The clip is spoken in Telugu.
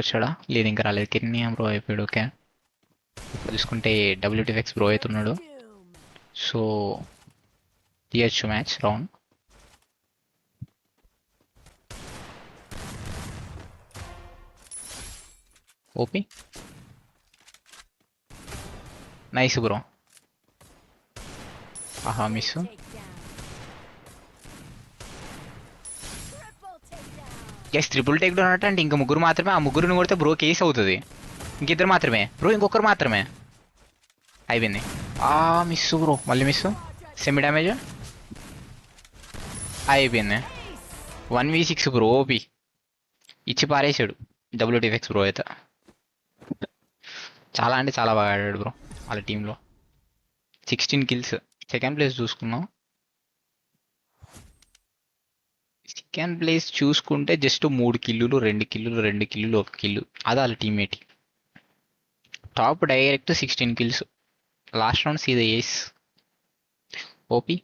వచ్చాడా? లేదు, ఇంకా రాలేదు. కెన్యా బ్రో అయిపోయాడు. ఓకే, ఇప్పుడు చూసుకుంటే WTFX బ్రో అవుతున్నాడు. సో తీయచ్చు match round. OP nice bro. ఆహా miss. Yes, triple take down అంటే ఇంకా ముగ్గురు మాత్రమే. ఆ ముగ్గురిని కొడితే బ్రో కేస్ అవుతుంది. ఇంకిద్దరు మాత్రమే బ్రో, ఇంకొకరు మాత్రమే. అయిపోయింది. ఆ మిస్ బ్రో, మళ్ళీ మిస్. సెమీ డ్యామేజ్ అయిపోయింది. 1v6 బ్రో, ఓపీ ఇచ్చి పారేసాడు WTFX బ్రో అయితే. చాలా అంటే చాలా బాగా ఆడాడు బ్రో వాళ్ళ టీంలో. 16 కిల్స్. సెకండ్ ప్లేస్ చూసుకున్నాం. సెకండ్ ప్లేస్ చూసుకుంటే జస్ట్ 3 కిల్లులు, 2 కిల్లులు, 2 కిల్లులు, 1 కిల్లు. అది వాళ్ళ teammate. Top direct 16 kills. Last round సీదా ఏస్. ఓపీ